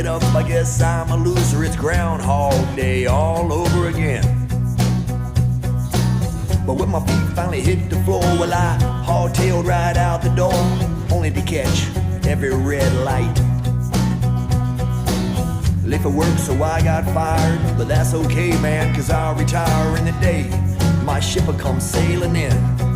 get up, I guess I'm a loser. It's Groundhog Day all over again. But when my feet finally hit the floor, well, I hard-tailed right out the door, only to catch every red light. Late for work, so I got fired, but that's okay, man, 'cause I'll retire in the day my ship will come sailing in.